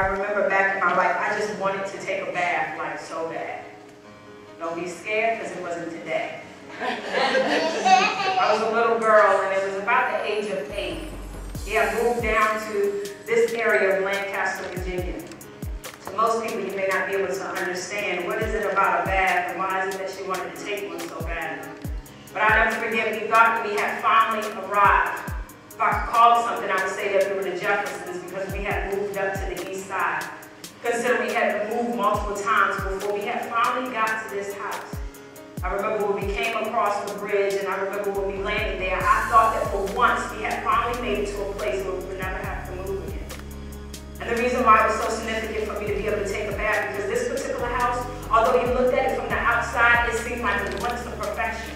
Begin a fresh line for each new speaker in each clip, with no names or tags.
I remember back in my life, I just wanted to take a bath, like, so bad. Don't be scared, because it wasn't today. I was a little girl, and it was about the age of 8. Yeah, I moved down to this area of Lancaster, Virginia. To most people, you may not be able to understand what is it about a bath, and why is it that she wanted to take one so bad. But I'll never forget, we thought we had finally arrived. If I could call it something, I would say that we were the Jeffersons, because we had moved up to the east side. Considering we had to move multiple times before we had finally got to this house. I remember when we came across the bridge, and I remember when we landed there, I thought that for once we had finally made it to a place where we would never have to move again. And the reason why it was so significant for me to be able to take a bath, because this particular house, although you looked at it from the outside, it seemed like a glimpse of perfection.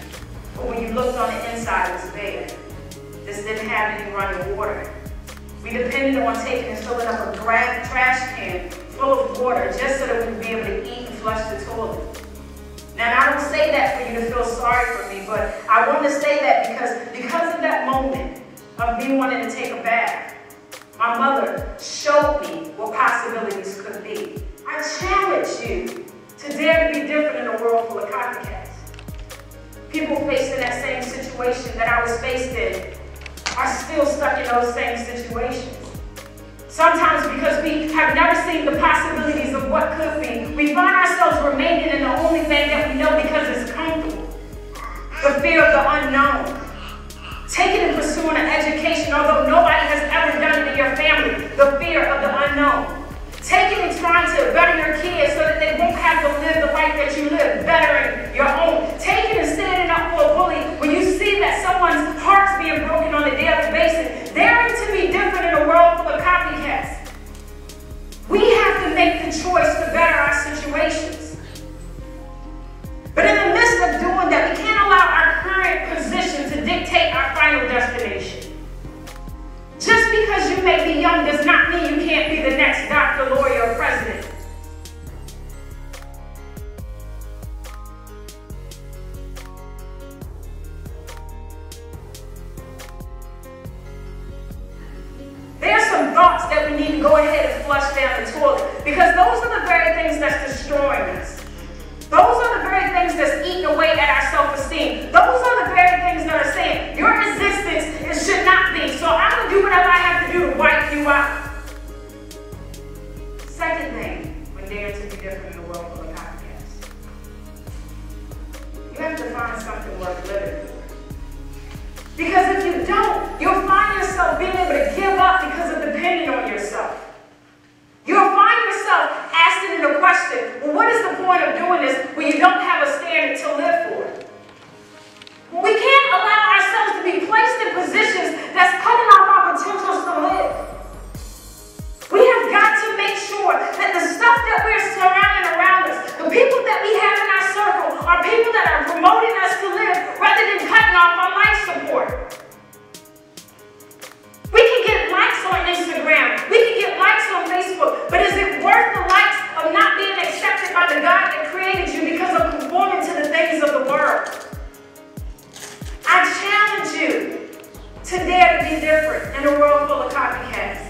But when you looked on the inside, it was bare. This didn't have any running water. We depended on taking and filling up a trash can full of water just so that we would be able to eat and flush the toilet. Now, I don't say that for you to feel sorry for me, but I want to say that because of that moment of me wanting to take a bath, my mother showed me what possibilities could be. I challenge you to dare to be different in a world full of copycats. People faced in that same situation that I was faced in are still stuck in those same situations. Sometimes because we have never seen the possibilities of what could be, we find ourselves remaining in the only thing that we know because it's comfortable. The fear of the unknown. Taking and pursuing an education, although nobody has ever done it in your family, the fear of the unknown. Taking and trying to better your kids so that they won't have to live the life that you live, bettering your own. Taking and standing up for a bully when you see that someone's heart's being broken on a daily basis. Daring to be different in a world full of copycats. We have to make the choice to better our situations. But in the midst of doing that, we can't allow our current position to dictate our final destination. Just because you may be young does not mean you can't be the next doctor, lawyer, or president. There are some thoughts that we need to go ahead and flush down the toilet, because those are the very things that's destroying us. Those are the very things that's eating away at our self-esteem. Those are the very things that are saying, your existence, it should not be. So I'm going to do whatever I have to do to wipe you out. Second thing, when daring to be different in a world full of copycats. You have to find something worth living for. Because if you don't, you'll find yourself being able to give up because of depending on yourself. You'll find yourself asking the question, well, what is the point of doing this when you don't have a standard to live for? We can't allow ourselves to be placed in positions that's cutting off our potentials to live. We have got to make sure that the stuff that we're surrounding around us, the people that we have in our circle, are people that are promoting us to live rather than cutting off our life support. We can get likes on Instagram. We can get likes on Facebook. But is it worth the likes of not being accepted by the God that created you because of conforming to the things of the world? I challenge you to dare to be different in a world full of copycats.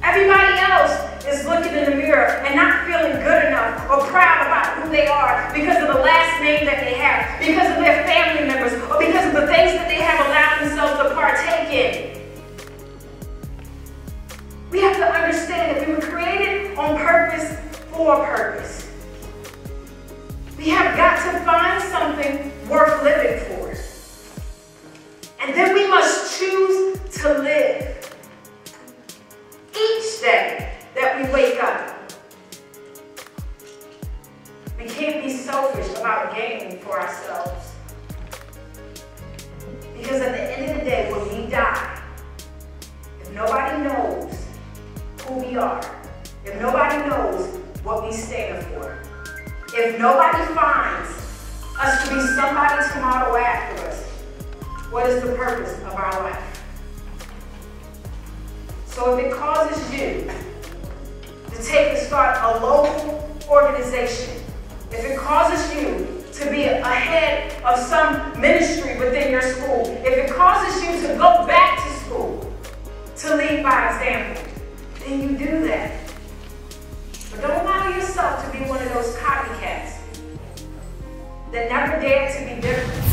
Everybody else is looking in the mirror and not feeling good enough or proud about who they are because of the last name that they have, because of their family members, or because of the things that they have allowed themselves to partake in. We have to understand that we were created on purpose for a purpose. We have got to find something worth living for. And then we must choose to live. Each day that we wake up, we can't be selfish about gaining for ourselves. Because at the end of the day, when we die, if nobody knows who we are, if nobody knows what we stand for, if nobody finds us to be somebody to model after us, what is the purpose of our life? So if it causes you to take and start a local organization, if it causes you to be a head of some ministry within your school, if it causes you to go back to school, to lead by example, then you do that. But don't allow yourself to be one of those copycats that never dared to be different.